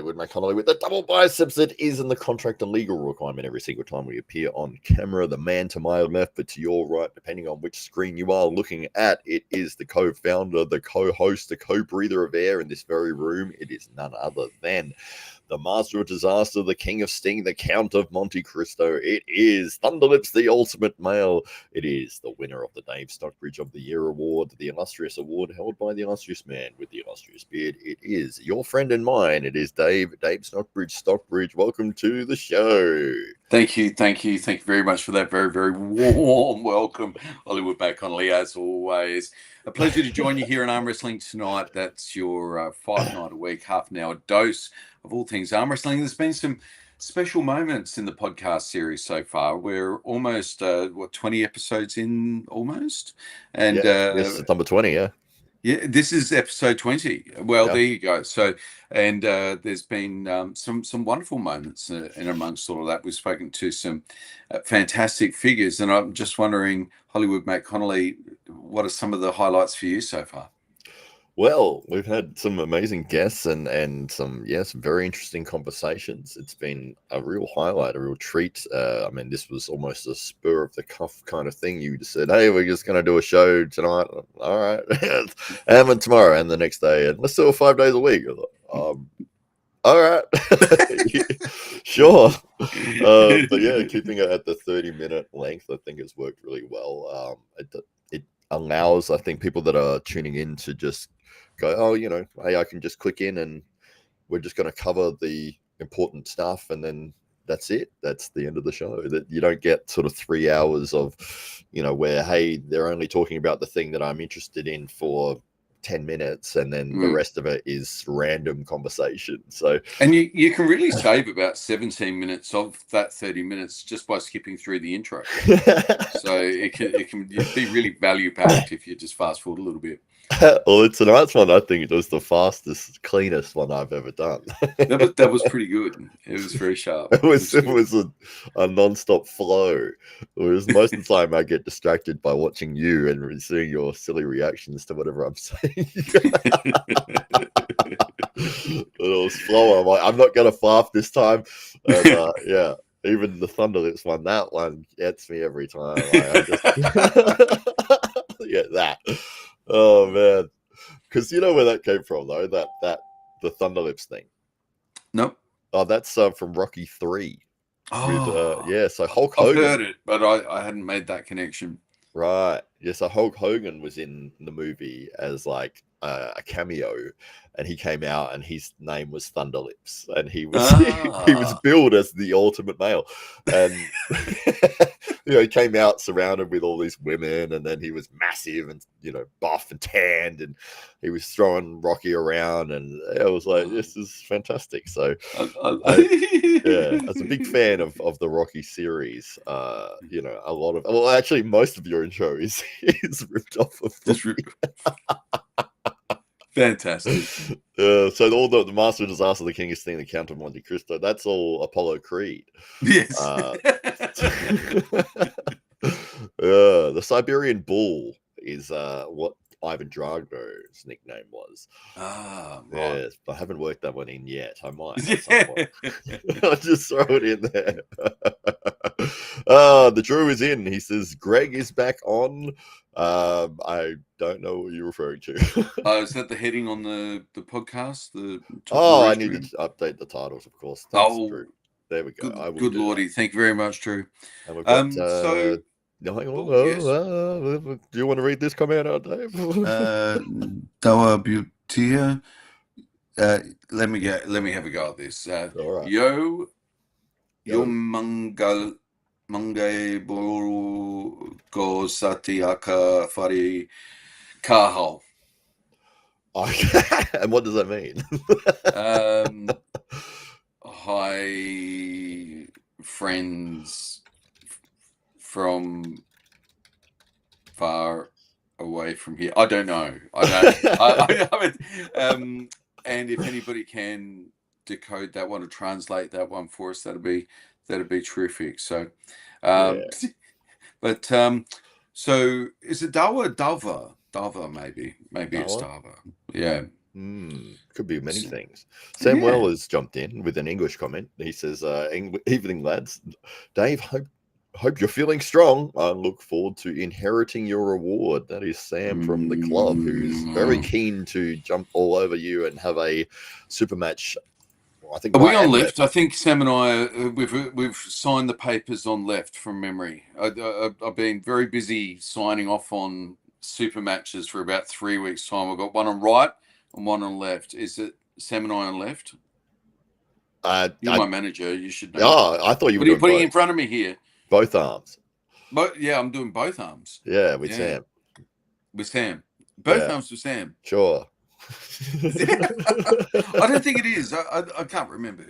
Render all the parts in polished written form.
Hollywood McConnelly with the double biceps. It is in the contract and legal requirement every single time we appear on camera. The man to my left, but to your right, depending on which screen you are looking at, it is the co-founder, the co-host, the co-breather of air in this very room. It is none other than the master of disaster, the king of sting, the count of Monte Cristo. It is Thunderlips, the ultimate male. It is the winner of the Dave Stockbridge of the Year award, the illustrious award held by the illustrious man with the illustrious beard. It is your friend and mine. It is Dave Stockbridge. Stockbridge, welcome to the show. Thank you very much for that very, very warm welcome, Hollywood McConnelly, as always. A pleasure to join you here in Arm Wrestling tonight. That's your 5 night a week, half an hour dose of all things arm wrestling. There's been some special moments in the podcast series so far. We're almost 20 episodes in almost, and this is number 20. Yeah, this is episode 20. Well, there you go. So, and there's been some wonderful moments in amongst all of that. We've spoken to some fantastic figures, and I'm just wondering, Hollywood McConnelly, what are some of the highlights for you so far? Well, we've had some amazing guests and some very interesting conversations. It's been a real highlight, a real treat. I mean, this was almost a spur of the cuff kind of thing. You just said, "Hey, we're just going to do a show tonight." All right, and then tomorrow, and the next day, and let's do it 5 days a week. All right, sure. But yeah, keeping it at the 30-minute length, I think has worked really well. It allows, I think, people that are tuning in to just go, oh, hey, I can just click in and we're just going to cover the important stuff, and then that's it. That's the end of the show. That you don't get sort of 3 hours of, where, hey, they're only talking about the thing that I'm interested in for 10 minutes, and then the rest of it is random conversation. So, and you can really save about 17 minutes of that 30 minutes just by skipping through the intro. So it can be really value packed if you just fast forward a little bit. Well, tonight's one, I think it was the fastest, cleanest one I've ever done. that was pretty good. It was very sharp. It was a non-stop flow. Whereas most of the time I get distracted by watching you and seeing your silly reactions to whatever I'm saying. It was flow. I'm like, I'm not gonna laugh this time. And, yeah. Even the Thunderlips one, that one gets me every time. Yeah, that. Oh man, because you know where that came from though, that the Thunderlips thing. Nope. Oh, that's from Rocky 3. Oh, yeah. So Hulk Hogan. I've heard it, but I hadn't made that connection. Right. Yeah. So Hulk Hogan was in the movie as like a cameo, and he came out, and his name was Thunderlips, and he was he was billed as the ultimate male, and he came out surrounded with all these women, and then he was massive and buff and tanned, and he was throwing Rocky around, and I was like, this is fantastic. So as a big fan of the Rocky series, a lot of actually most of your intro is ripped off of this. Fantastic. So all the Master of Disaster, the King of Sting, the Count of Monte Cristo, that's all Apollo Creed. Yes. The Siberian Bull is what Ivan Drago's nickname was. Right. Yes, I haven't worked that one in yet. I might at some point. I'll just throw it in there. The Drew is in. He says Greg is back on. I don't know what you're referring to. Is that the heading on the podcast? I need to update the titles, of course. Thanks, Drew. There we go. Good Lordy. Thank you very much, Drew. And we've got, do you want to read this comment out, Dave? Dawa Butia. Let me have a go at this. All right. Yo Mangai Boru Go Satiaka Fari Kahal. And what does that mean? Hi, friends from far away from here. I don't know. And if anybody can decode that one or translate that one for us, that'd be terrific. So, but so is it Dava? Dava, maybe Dawa? it's Dava. Yeah. Could be many things. Samuel Yeah. has jumped in with an English comment. He says, "Evening, lads. Dave, hope you're feeling strong. I look forward to inheriting your reward." That is Sam from the club, who's very keen to jump all over you and have a super match. I think Are we right on and left? I think Sam and I we've signed the papers on left from memory. I've been very busy signing off on super matches for about 3 weeks' time. I've got one on right and one on left. Is it Sam and I on left? You're my manager. You should know. Oh, I thought you were What are you doing putting both. in front of me here? Both arms. But yeah, I'm doing both arms. Yeah, with Sam. With Sam. Both Yeah. arms with Sam. Sure. I don't think it is. I can't remember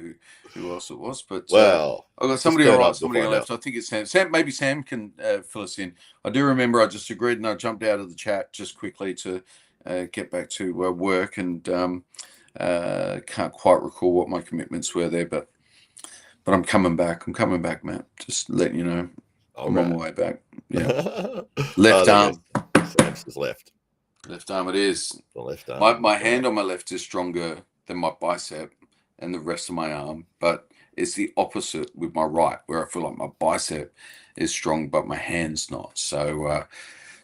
who else it was, but Well, I've got somebody on right, somebody on find left. I think it's Sam. Maybe Sam can fill us in. I do remember I just agreed and I jumped out of the chat just quickly to get back to work, and can't quite recall what my commitments were there, but I'm coming back. I'm coming back, Matt. Just letting you know. I'm on my way back. Yeah. Left arm. Sam's is left. Left arm it is. The left arm. My hand on my left is stronger than my bicep and the rest of my arm, but it's the opposite with my right, where I feel like my bicep is strong, but my hand's not. So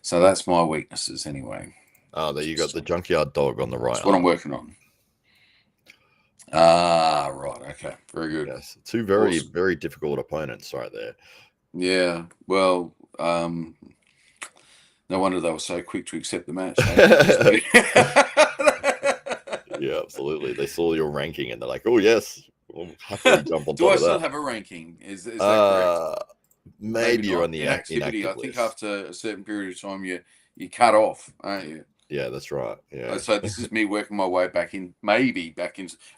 that's my weaknesses anyway. Oh, there you got the junkyard dog on the right. That's what I'm working on. Ah, right. Okay. Very good. Yes. Two very, very difficult opponents right there. Yeah. Well, no wonder they were so quick to accept the match. Yeah, absolutely. They saw your ranking and they're like, "Oh yes, we'll happily jump on top of that." Do I still have a ranking? Is that correct? Maybe you're on the inactivity. I think list. After a certain period of time, you cut off, aren't you? Yeah, that's right. Yeah. So this is me working my way back in.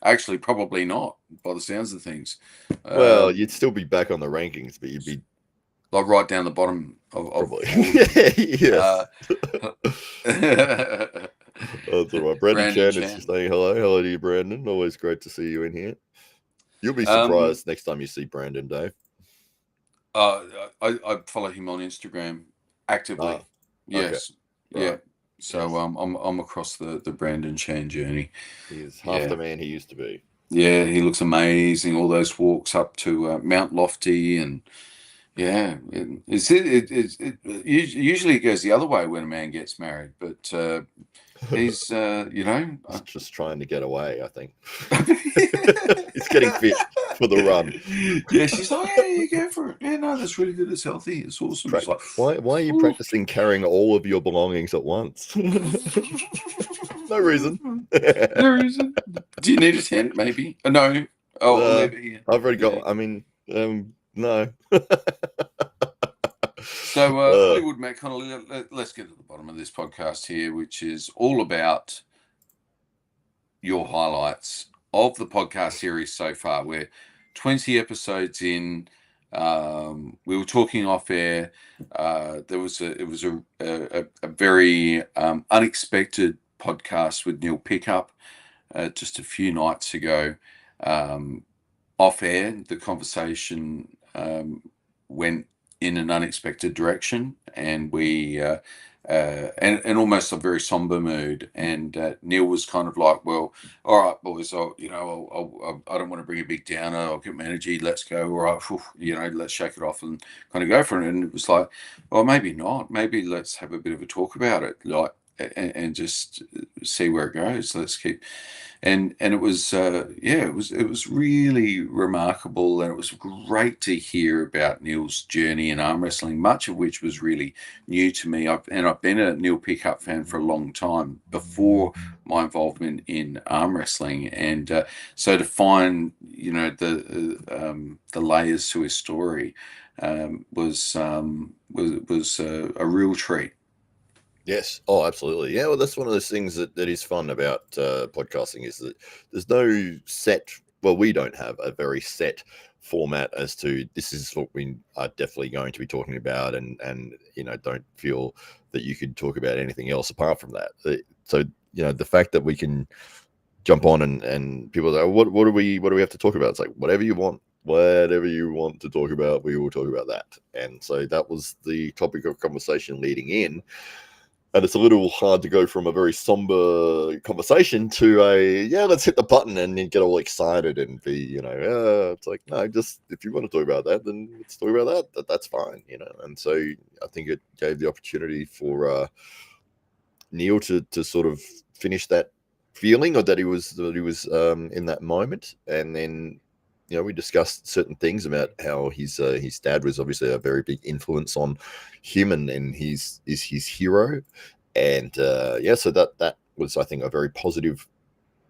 Actually, probably not. By the sounds of things. Well, you'd still be back on the rankings, but you'd be like right down the bottom of probably. Yes. That's all right. Brandon Chan is saying hello. Hello to you, Brandon. Always great to see you in here. You'll be surprised next time you see Brandon, Dave. I follow him on Instagram actively. Yes. Okay. Yeah. So yes. I'm across the Brandon Chan journey. He's half the man he used to be. Yeah, he looks amazing. All those walks up to Mount Lofty, and yeah, it usually goes the other way when a man gets married, but he's just trying to get away. I think he's getting fit for the run. Yeah, she's like, yeah, you go for it. Yeah, no, that's really good. It's healthy. It's awesome. It's like, why are you practicing carrying all of your belongings at once? No reason. No reason. Do you need a tent? Maybe. No. Oh, I'll leave it here. I've already got. I mean, no. So, Hollywood Matt Connolly, let's get to the bottom of this podcast here, which is all about your highlights of the podcast series so far. We're 20 episodes in. We were talking off air. It was a very unexpected podcast with Neil Pickup just a few nights ago. Off air, the conversation went in an unexpected direction, and we and almost a very somber mood. And Neil was kind of like, "Well, all right, boys, I don't want to bring a big downer. I'll get my energy. Let's go. All right, let's shake it off and kind of go for it." And it was like, "Well, maybe not. Maybe let's have a bit of a talk about it, like, and just see where it goes. Let's keep." And it was it was really remarkable, and it was great to hear about Neil's journey in arm wrestling, much of which was really new to me. I've been a Neil Pickup fan for a long time before my involvement in arm wrestling, and so to find the layers to his story was a real treat. Yes. Oh, absolutely. Yeah. Well, that's one of those things that is fun about podcasting, is that there's no set. Well, we don't have a very set format as to this is what we are definitely going to be talking about, and don't feel that you could talk about anything else apart from that. So the fact that we can jump on and people say, what do we have to talk about? It's like whatever you want to talk about, we will talk about that. And so that was the topic of conversation leading in. And it's a little hard to go from a very somber conversation to let's hit the button and then get all excited and be, it's like, no, just if you want to talk about that, then let's talk about that. That's fine, And so I think it gave the opportunity for Neil to sort of finish that feeling, or that he was in that moment. And then we discussed certain things about how his dad was obviously a very big influence on him, and he's his hero. And so that was, I think, a very positive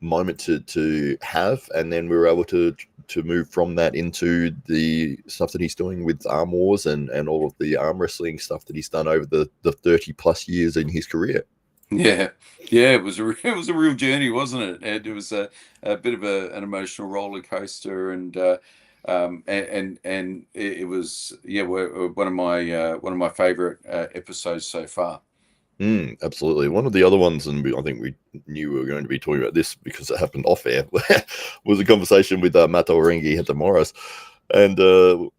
moment to have. And then we were able to move from that into the stuff that he's doing with Arm Wars and all of the arm wrestling stuff that he's done over the 30 plus years in his career. Yeah, it was a real journey, wasn't it? And it was a bit of an emotional roller coaster, and it was one of my favorite episodes so far. Absolutely. One of the other ones, and I think we knew we were going to be talking about this because it happened off air, was a conversation with Mato Orengi at the Morris. And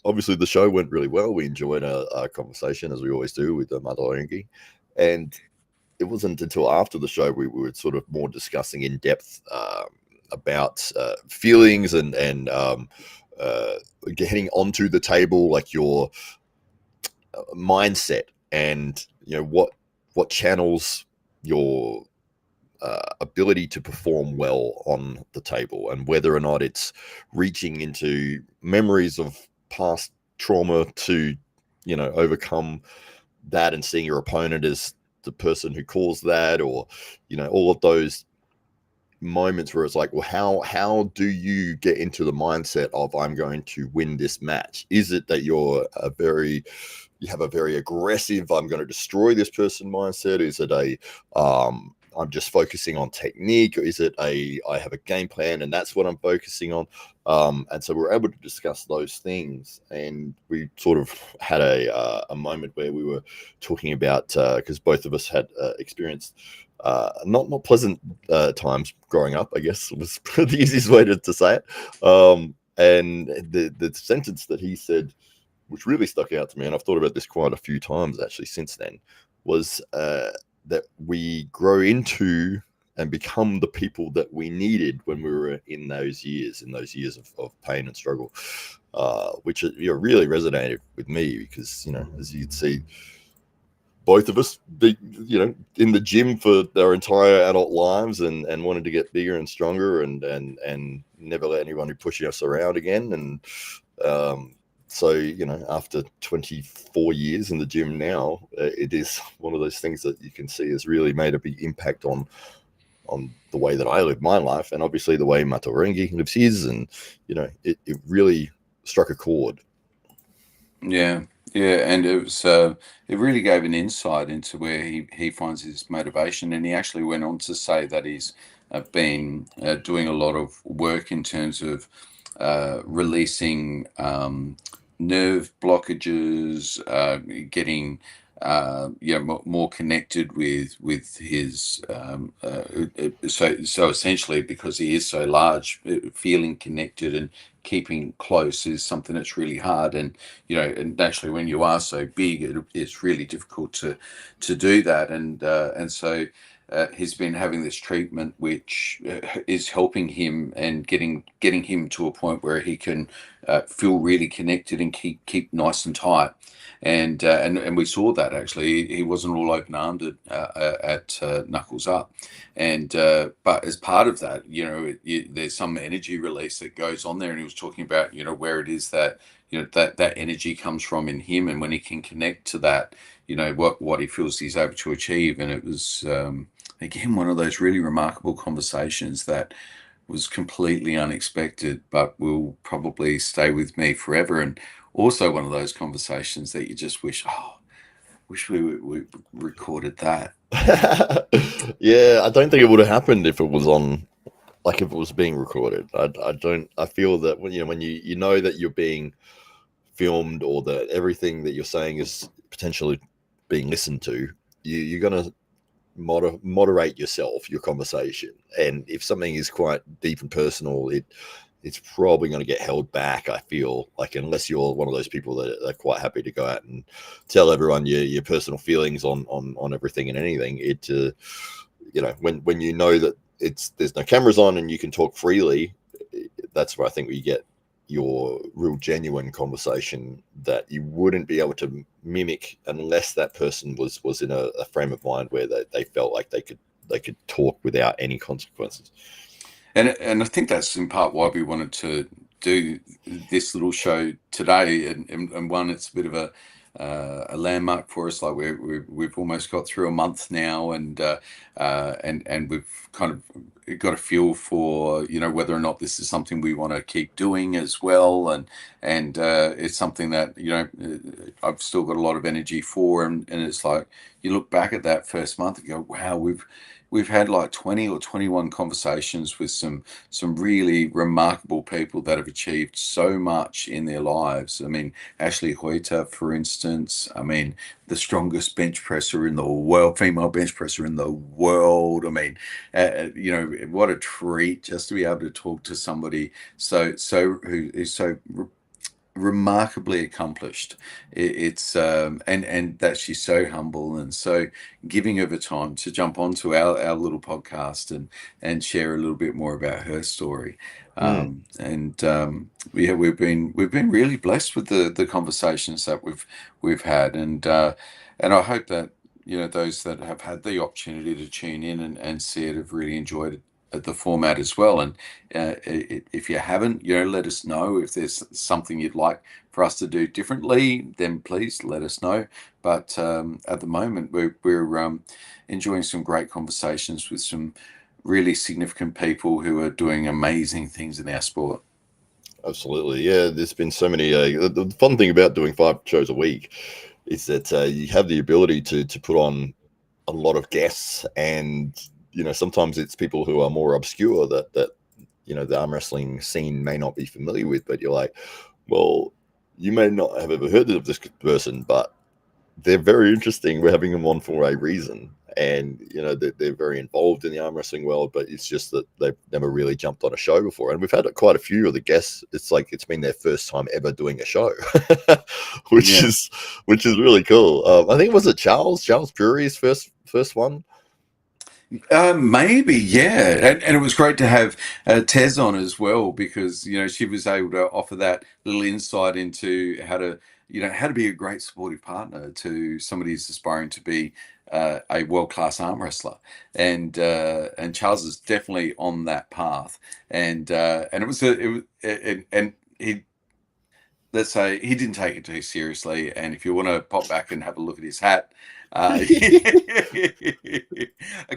obviously the show went really well. We enjoyed our conversation, as we always do, with Mato Orengi. And it wasn't until after the show we were sort of more discussing in depth about feelings and getting onto the table, like your mindset, and what channels your ability to perform well on the table, and whether or not it's reaching into memories of past trauma to overcome that, and seeing your opponent as the person who caused that, or all of those moments where it's like, well, how do you get into the mindset of, I'm going to win this match? Is it that you have a very aggressive, I'm going to destroy this person mindset? Is it I'm just focusing on technique? Or is it I have a game plan and that's what I'm focusing on? And so we're able to discuss those things. And we sort of had a moment where we were talking about, because both of us had experienced not pleasant times growing up, I guess was the easiest way to say it. And the sentence that he said, which really stuck out to me, and I've thought about this quite a few times actually since then, was that we grow into and become the people that we needed when we were in those years of pain and struggle, which really resonated with me, because as you can see, both of us in the gym for our entire adult lives, and wanted to get bigger and stronger, and never let anyone push us around again. And so, after 24 years in the gym now, it is one of those things that you can see has really made a big impact on the way that I live my life, and obviously the way Mato Orengi lives his. And, it really struck a chord. Yeah, and it was it really gave an insight into where he finds his motivation, and he actually went on to say that he's been doing a lot of work in terms of releasing nerve blockages, getting more connected with his so essentially, because he is so large, feeling connected and keeping close is something that's really hard. And and naturally, when you are so big, it's really difficult to do that. And so he's been having this treatment, which is helping him and getting him to a point where he can feel really connected and keep nice and tight. And we saw that actually he wasn't all open-armed at Knuckles Up, and but as part of that, there's some energy release that goes on there, and he was talking about where it is that that energy comes from in him, and when he can connect to that, what he feels he's able to achieve. And it was again one of those really remarkable conversations that was completely unexpected, but will probably stay with me forever. And also one of those conversations that you just wish we recorded that. Yeah, I don't think it would have happened if it was on, like, if it was being recorded. I feel that when you know that you're being filmed, or that everything that you're saying is potentially being listened to, you're gonna moderate yourself, your conversation. And if something is quite deep and personal, it's probably going to get held back. I feel like, unless you're one of those people that are quite happy to go out and tell everyone your personal feelings on everything and anything. It when you know that there's no cameras on and you can talk freely, that's where I think we get your real genuine conversation that you wouldn't be able to mimic unless that person was in a frame of mind where they felt like they could talk without any consequences. And I think that's in part why we wanted to do this little show today. And one, it's a bit of a landmark for us. Like we've almost got through a month now, and we've kind of got a feel for whether or not this is something we want to keep doing as well. And it's something that I've still got a lot of energy for. And it's like you look back at that first month and go, wow, we've had like 20 or 21 conversations with some really remarkable people that have achieved so much in their lives. I mean, Ashley Hoyter, for instance, I mean, the strongest bench presser in the world, female bench presser in the world. I mean, what a treat just to be able to talk to somebody who is so remarkably accomplished. It's and that she's so humble and so giving of her time to jump onto our little podcast and share a little bit more about her story. We've been really blessed with the conversations that we've had, and I hope that those that have had the opportunity to tune in and see it have really enjoyed the format as well. And if you haven't, let us know. If there's something you'd like for us to do differently, then please let us know. But at the moment, we're enjoying some great conversations with some really significant people who are doing amazing things in our sport. Absolutely, yeah. There's been so many. The fun thing about doing 5 shows a week is that you have the ability to put on a lot of guests, and sometimes it's people who are more obscure that the arm wrestling scene may not be familiar with, but you're like, well, you may not have ever heard of this person, but they're very interesting. We're having them on for a reason, and they're very involved in the arm wrestling world, but it's just that they've never really jumped on a show before. And we've had quite a few of the guests. It's like it's been their first time ever doing a show, which is really cool. I think, was it Charles Purie's first one? Maybe, yeah, and it was great to have Tez on as well, because she was able to offer that little insight into how to be a great supportive partner to somebody who's aspiring to be a world-class arm wrestler, and Charles is definitely on that path, and he, let's say, he didn't take it too seriously. And if you want to pop back and have a look at his hat, a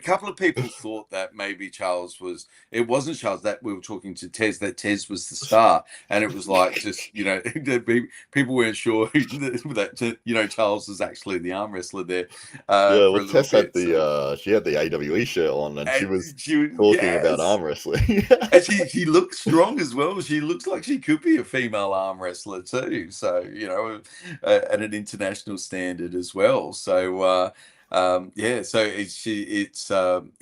couple of people thought that maybe Charles was. It wasn't Charles, that we were talking to Tez, that Tez was the star, and it was like just people weren't sure that Charles was actually the arm wrestler there Yeah, for well, a little Tess had bit. she had the AWE shirt on, and she was talking about Yes. arm wrestling. And she looks strong as well. She looks like she could be a female arm wrestler too. So, at an international standard as well. So, so it's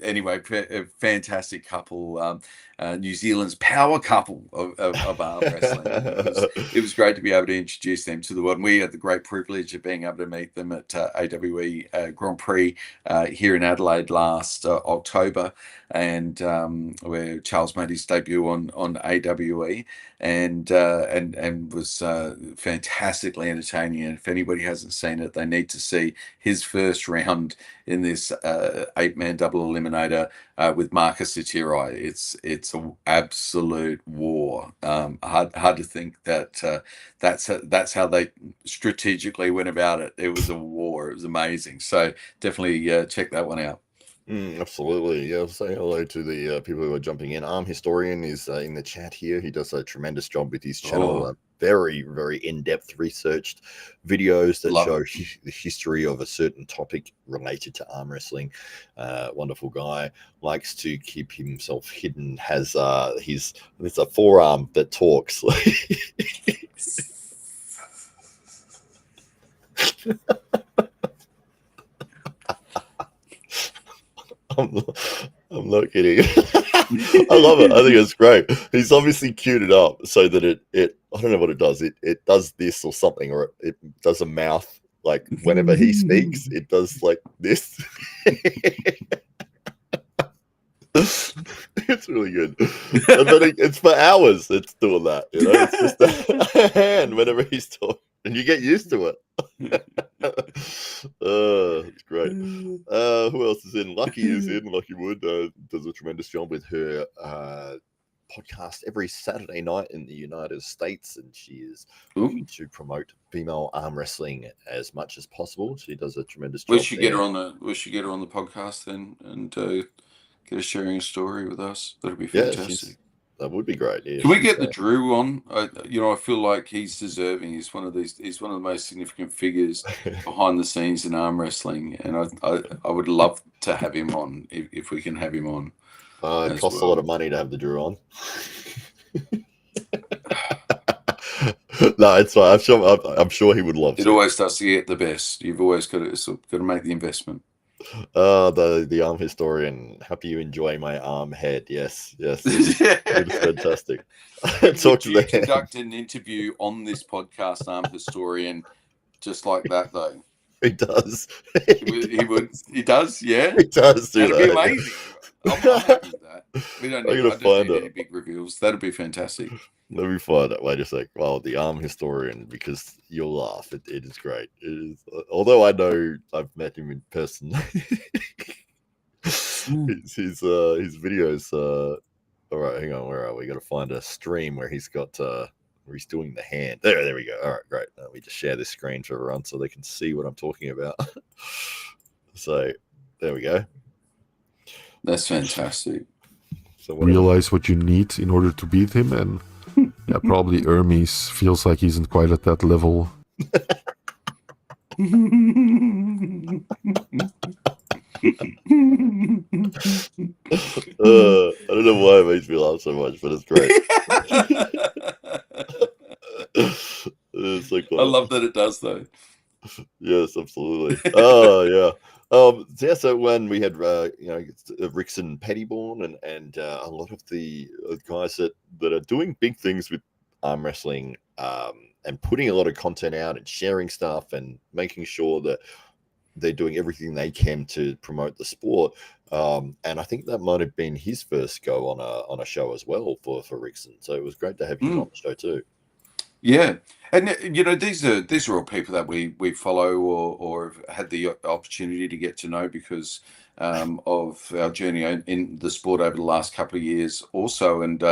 anyway, a fantastic couple. New Zealand's power couple of arm wrestling. And it was great to be able to introduce them to the world. And we had the great privilege of being able to meet them at AWE Grand Prix here in Adelaide last October, and where Charles made his debut on AWE, and was fantastically entertaining. And if anybody hasn't seen it, they need to see his first round in this 8-man double eliminator with Marcus Itirai. It's an absolute war. Hard to think that that's how they strategically went about it. It was a war. It was amazing. So definitely check that one out. Absolutely. Yeah, I'll say hello to the people who are jumping in. Arm Historian is in the chat here. He does a tremendous job with his channel. Very, very in-depth researched videos that show the history of a certain topic related to arm wrestling. Wonderful guy. Likes to keep himself hidden. Has there's a forearm that talks. I'm not kidding. I love it. I think it's great. He's obviously queued it up so that it I don't know what it does. It does this or something, or it does a mouth. Like whenever he speaks, it does like this. It's really good. And then it's for hours. It's doing that. You know, it's just a hand whenever he's talking, and you get used to it. It's great. Who else is in? Lucky is in. Lucky Wood does a tremendous job with her podcast every Saturday night in the United States, and she is looking to promote female arm wrestling as much as possible. She does a tremendous job. We should get her on the podcast then, and get her sharing a story with us. That'd be fantastic. That would be great. Yeah, can we get the Drew on? I feel like he's deserving. He's one of the most significant figures behind the scenes in arm wrestling, and I would love to have him on if we can have him on. It costs a lot of money to have the Drew on. No, it's fine. I'm sure he would love. It always does to get the best. You've always got to make the investment. The arm historian. Happy you enjoy my arm head. Yes. It's fantastic. Would you conduct an interview on this podcast, arm historian, just like that though? He does. He would. He does. Yeah. He does. That'd be amazing. I'm happy with that. We don't need, any big reveals. That'd be fantastic. Let me find it. Wait a sec. Well, the arm historian, because you'll laugh. It is great. It is. Although I know I've met him in person. his videos. All right, hang on. Where are we? Got to find a stream where he's got where he's doing the hand. There we go. All right, great. We just share this screen for everyone so they can see what I'm talking about. So there we go. That's fantastic. So realize what you need in order to beat him, and yeah, probably Hermes feels like he isn't quite at that level. I don't know why it makes me laugh so much, but it's great. It's so cool. I love that it does, though. Yes, absolutely. Oh yeah. So when we had Rickson Pettyborn and a lot of the guys that are doing big things with arm wrestling and putting a lot of content out and sharing stuff and making sure that they're doing everything they can to promote the sport. And I think that might have been his first go on a show as well for Rickson. So it was great to have him on the show too. Yeah, and these are all people that we follow or have had the opportunity to get to know because of our journey in the sport over the last couple of years also, and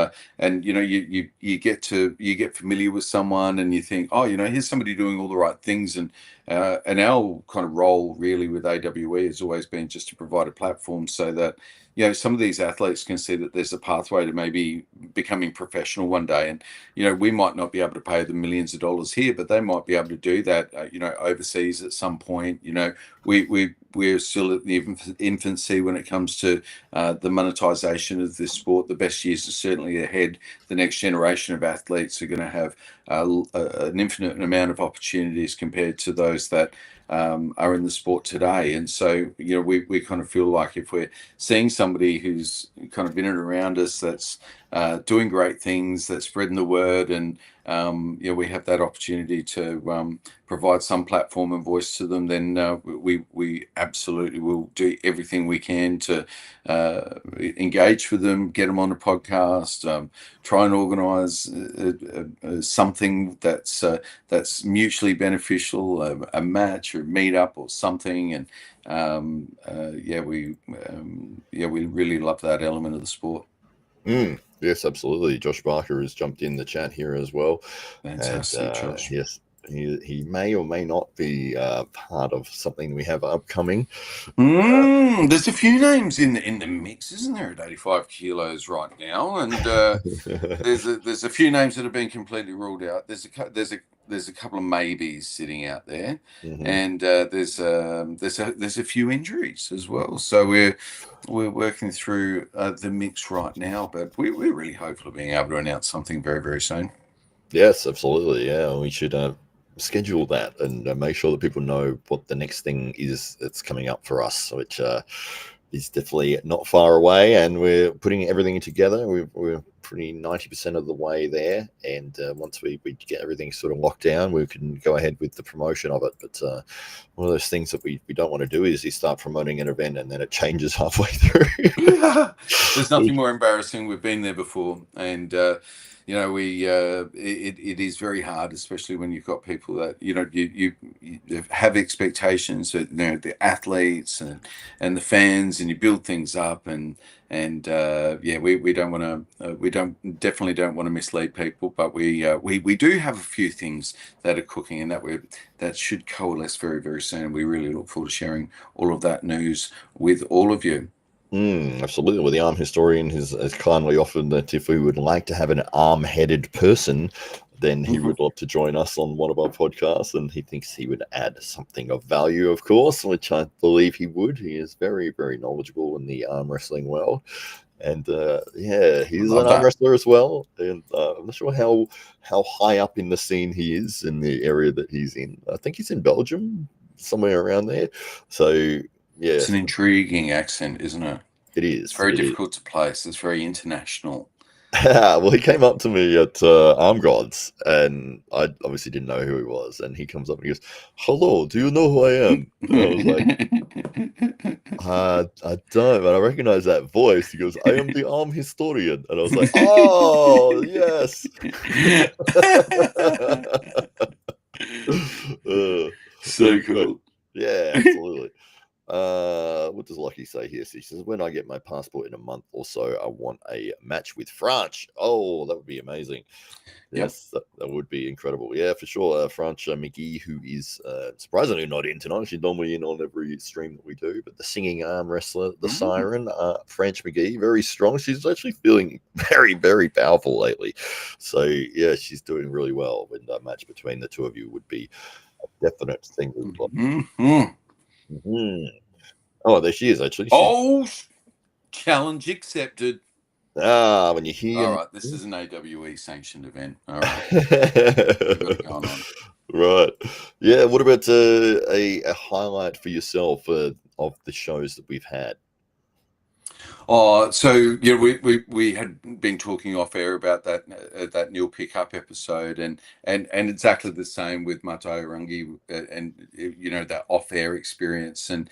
you get familiar with someone and you think, oh, here's somebody doing all the right things, and our kind of role really with AWE has always been just to provide a platform so that some of these athletes can see that there's a pathway to maybe becoming professional one day. And, we might not be able to pay them millions of dollars here, but they might be able to do that, overseas at some point. We're still at the infancy when it comes to the monetization of this sport. The best years are certainly ahead. The next generation of athletes are going to have an infinite amount of opportunities compared to those that are in the sport today. And so, we kind of feel like if we're seeing somebody who's kind of in and around us that's doing great things, that's spreading the word, and we have that opportunity to provide some platform and voice to them, then we absolutely will do everything we can to engage with them, get them on a podcast, try and organise something that's mutually beneficial, a match or a meetup or something, and we really love that element of the sport. Yes, absolutely. Josh Barker has jumped in the chat here as well. Fantastic, Josh. Yes, he may or may not be part of something we have upcoming. There's a few names in the mix, isn't there, at 85 kilos right now? And there's a few names that have been completely ruled out. There's a couple of maybes sitting out there, and there's a few injuries as well. So we're working through the mix right now, but we're really hopeful of being able to announce something very, very soon. Yes, absolutely. Yeah, we should schedule that and make sure that people know what the next thing is that's coming up for us, which is definitely not far away, and we're putting everything together. We're pretty 90% of the way there, and once we get everything sort of locked down, we can go ahead with the promotion of it. But one of those things that we don't want to do is you start promoting an event and then it changes halfway through. There's nothing more embarrassing. We've been there before, and you know, it is very hard, especially when you've got people that you have expectations that, you know, the athletes and the fans, and you build things up, and yeah, we don't want to definitely don't want to mislead people, but we do have a few things that are cooking, and that should coalesce very, very soon. We really look forward to sharing all of that news with all of you. Absolutely. Well, the arm historian has kindly offered that if we would like to have an arm-headed person, then he would love to join us on one of our podcasts, and he thinks he would add something of value, of course, which I believe he would. He is very, very knowledgeable in the arm wrestling world. And yeah, he's an arm wrestler as well. And I'm not sure how high up in the scene he is in the area that he's in. I think he's in Belgium, somewhere around there. So yeah, it's an intriguing accent, isn't it? It is. It's very difficult to place. It's very international. Well, he came up to me at Arm Gods, and I obviously didn't know who he was. And he comes up and he goes, "Hello, do you know who I am?" And I was like, I don't, but I recognize that voice. He goes, "I am the arm historian." And I was like, "Oh, yes." So cool. Yeah, absolutely. What does Lucky say here? She says, "When I get my passport in a month or so, I want a match with France." Oh, that would be amazing. Yes, that would be incredible. Yeah, for sure. France McGee, who is surprisingly not in tonight. She's normally in on every stream that we do. But the singing arm wrestler, the Siren, French McGee, very strong. She's actually feeling very, very powerful lately. So yeah, she's doing really well. And a match between the two of you would be a definite thing. Oh, there she is, actually. Challenge accepted. When you hear... All right, this is an AWE sanctioned event. All right. We've got it going on. Right. Yeah, what about a highlight for yourself of the shows that we've had? So yeah, we had been talking off air about that Neil Pickup episode, and exactly the same with Mato Rangi, and you know, that off air experience, and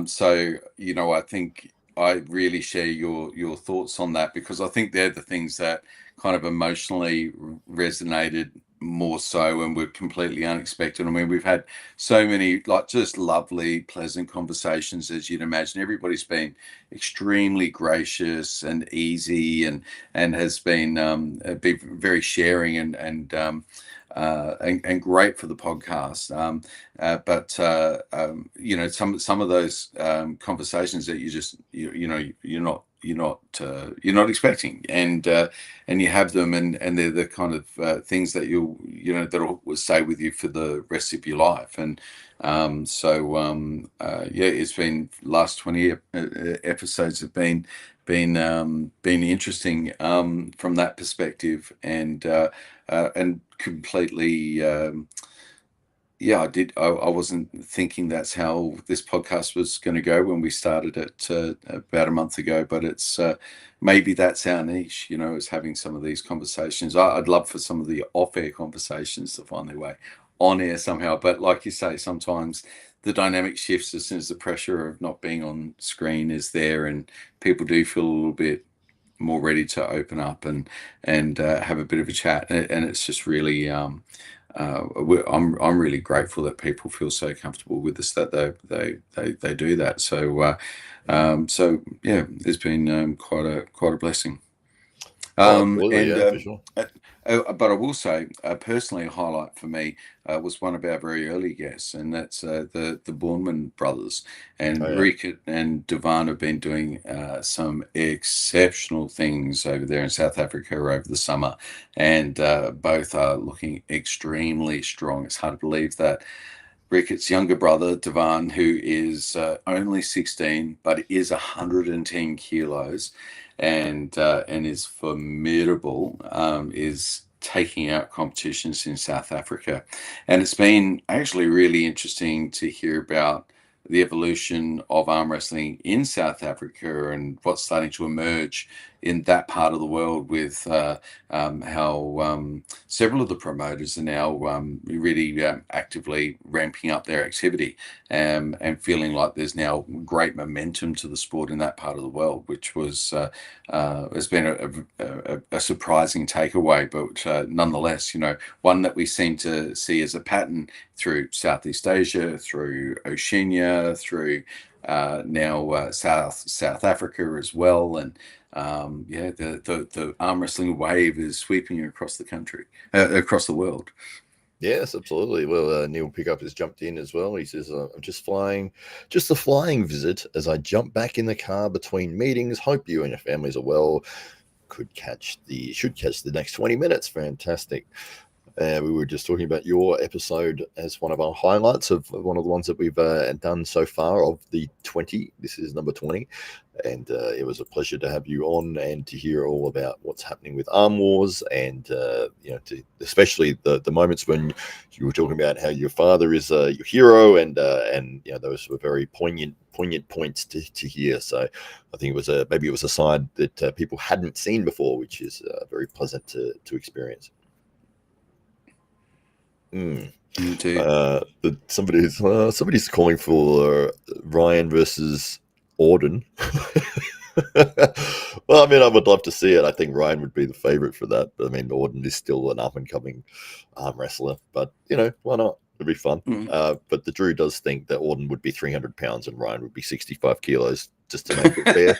so you know, I think I really share your thoughts on that, because I think they're the things that kind of emotionally resonated more so, and were completely unexpected. I mean, we've had so many like just lovely, pleasant conversations, as you'd imagine. Everybody's been extremely gracious and easy, and has been very sharing and great for the podcast. But you know, some of those conversations that you're not expecting, and you have them, and they're the kind of things that that'll stay with you for the rest of your life. And yeah, it's been last 20 episodes have been interesting from that perspective, and completely. Yeah, I wasn't thinking that's how this podcast was going to go when we started it about a month ago, but it's maybe that's our niche, you know, is having some of these conversations. I'd love for some of the off-air conversations to find their way on air somehow, but like you say, sometimes the dynamic shifts as soon as the pressure of not being on screen is there, and people do feel a little bit more ready to open up and have a bit of a chat, and it's just really I'm really grateful that people feel so comfortable with us that they do that. So so yeah, it's been quite a blessing. Absolutely, yeah, for sure. But I will say, personally, a highlight for me was one of our very early guests, and that's the Bourneman brothers. And Rick and Devan have been doing some exceptional things over there in South Africa over the summer, and both are looking extremely strong. It's hard to believe that Ricketts' younger brother, Devan, who is only 16, but is 110 kilos, and is formidable, is taking out competitions in South Africa. And it's been actually really interesting to hear about the evolution of arm wrestling in South Africa and what's starting to emerge in that part of the world, with how several of the promoters are now really actively ramping up their activity, and feeling like there's now great momentum to the sport in that part of the world, which was has been a surprising takeaway, but nonetheless, one that we seem to see as a pattern through Southeast Asia, through Oceania, through now South Africa as well, and the arm wrestling wave is sweeping across the country, across the world. Yes, absolutely. Well, Neil Pickup has jumped in as well. He says, I'm just a flying visit as I jump back in the car between meetings. Hope you and your families are well. Should catch the next 20 minutes. Fantastic. We were just talking about your episode as one of our highlights of one of the ones that we've done so far of the 20. This is number 20. And it was a pleasure to have you on and to hear all about what's happening with Arm Wars, and especially the moments when you were talking about how your father is your hero, and those were very poignant points to hear. So I think maybe it was a side that people hadn't seen before, which is very pleasant to experience. Somebody's calling for Ryan versus Auden. Well, I mean, I would love to see it. I think Ryan would be the favorite for that. But I mean, Auden is still an up and coming arm wrestler. But why not? It'd be fun. But the Drew does think that Auden would be 300 pounds and Ryan would be 65 kilos, just to make it fair.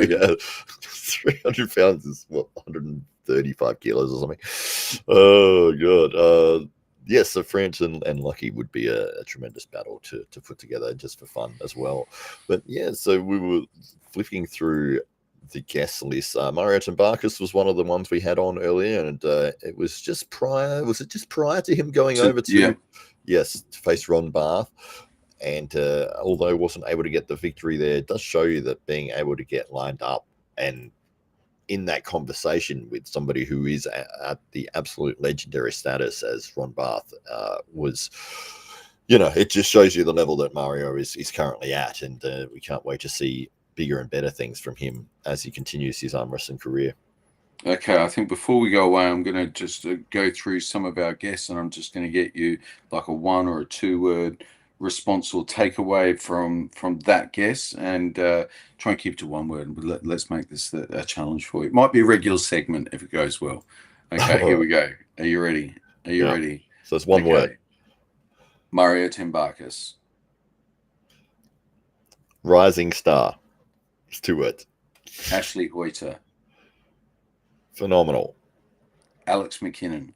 Yeah, 300 pounds is what, 135 kilos or something. Oh god. Yes, so France and Lucky would be a tremendous battle to put together just for fun as well. But yeah, so we were flicking through the guest list. Mario Tambarkas was one of the ones we had on earlier, and it was just prior. Was it just prior to him going over to to face Ron Barth? And although he wasn't able to get the victory there, it does show you that being able to get lined up and in that conversation with somebody who is at the absolute legendary status as Ron Barth was, it just shows you the level that Mario is currently at, and we can't wait to see bigger and better things from him as he continues his arm wrestling career. Okay, I think before we go away, I'm going to just go through some of our guests, and I'm just going to get you like a 1 or a 2 word response or takeaway from that guest, and try and keep it to 1 word. But let's make this a challenge for you. It might be a regular segment if it goes well. Okay, here we go. Are you ready? Ready? So it's 1 word. Mario Tambarkas. Rising star. It's 2 words. Ashley Hoyter. Phenomenal. Alex McKinnon.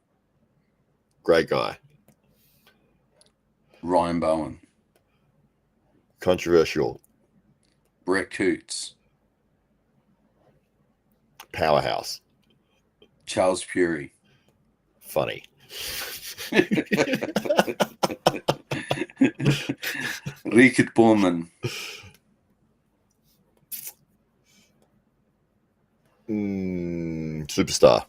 Great guy. Ryan Bowen. Controversial. Brett Coots. Powerhouse. Charles Fury. Funny. Rickert Borman. Superstar.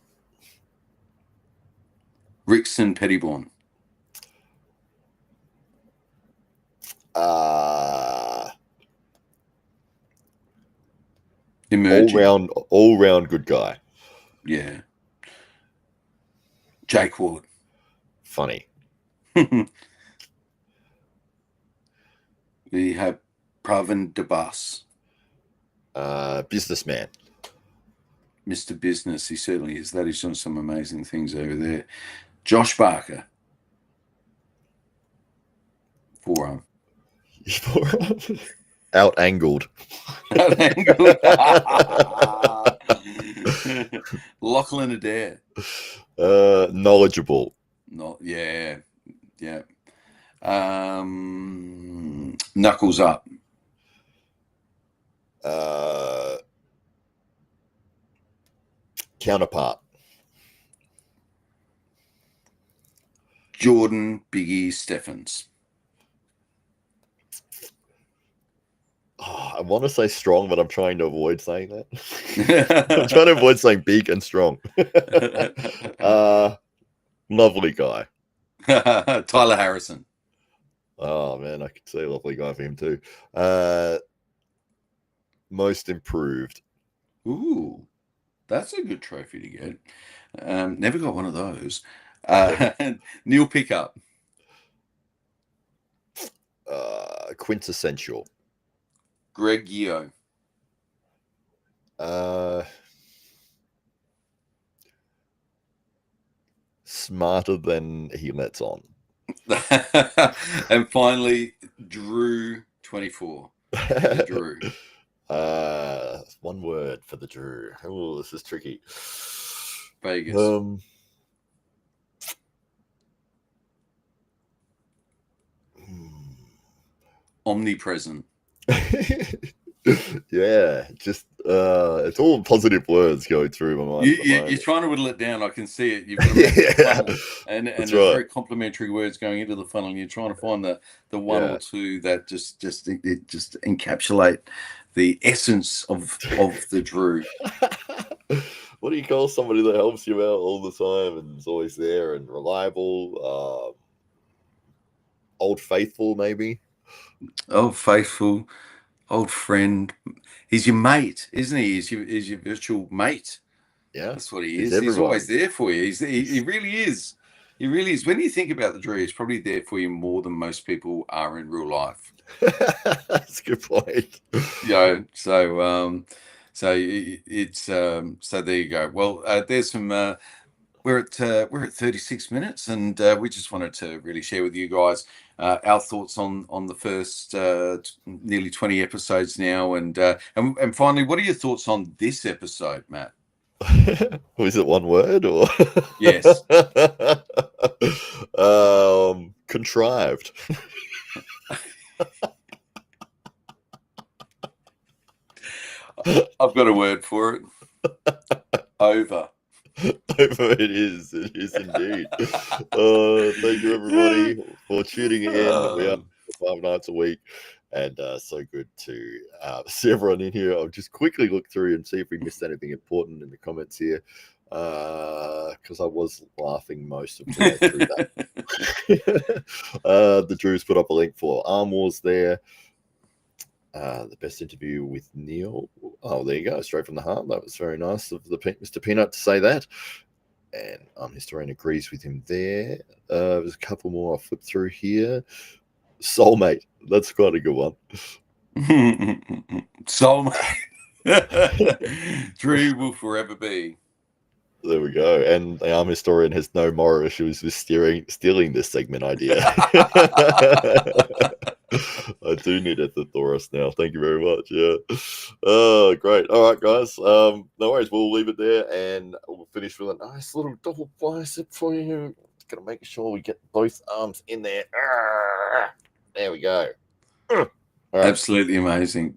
Rickson Pettyborn. Emerging. All round good guy. Yeah. Jake Ward. Funny. We have Pravin Dabas. Businessman. Mr. Business, he certainly is. That is doing some amazing things over there. Josh Barker. Forearm. Out-angled. Lachlan Adair. Knowledgeable. Yeah. Knuckles up. Counterpart. Jordan Biggie Steffens. I want to say strong, but I'm trying to avoid saying that. I'm trying to avoid saying big and strong. Lovely guy. Tyler Harrison. Oh man, I could say a lovely guy for him too. Most improved. Ooh, that's a good trophy to get. Never got one of those. Neil Pickup. Quintessential. Greg Yeo. Smarter than he lets on. And finally, Drew 24. The Drew. One word for the Drew. Oh, this is tricky. Vegas. Omnipresent. Yeah, just it's all positive words going through my mind. You're trying to whittle it down. I can see it. You've got a funnel, and there's very complimentary words going into the funnel. And you're trying to find the one or two that just encapsulate the essence of the Drew. What do you call somebody that helps you out all the time and is always there and reliable? Old faithful, maybe. Old faithful, old friend. He's your mate, isn't he? He's your virtual mate. Yeah, that's what he is. He's always there for you. He really is. He really is. When you think about the Drew, he's probably there for you more than most people are in real life. That's a good point. So it's so there you go. Well, there's some. We're at 36 minutes, and we just wanted to really share with you guys our thoughts on the first nearly 20 episodes now, and finally, what are your thoughts on this episode, Matt? Was it one word or? Yes. Contrived. I've got a word for it. Over. It is indeed. Thank you everybody for tuning in. We are 5 nights a week, and so good to see everyone in here. I'll just quickly look through and see if we missed anything important in the comments here, because I was laughing most of the way through that. The Drews put up a link for Arm Wars there. The best interview with Neil. Oh, there you go. Straight from the heart. That was very nice of the Mr. Peanut to say that. And Historian agrees with him there. There's a couple more I'll flip through here. Soulmate. That's quite a good one. Soulmate. Drew will forever be. There we go. And the Arm Historian has no moral issues with stealing this segment idea. I do need a thesaurus now. Thank you very much. Yeah. Oh, great. All right, guys. No worries. We'll leave it there, and we'll finish with a nice little double bicep for you. Gonna make sure we get both arms in there. There we go. All right. Absolutely amazing.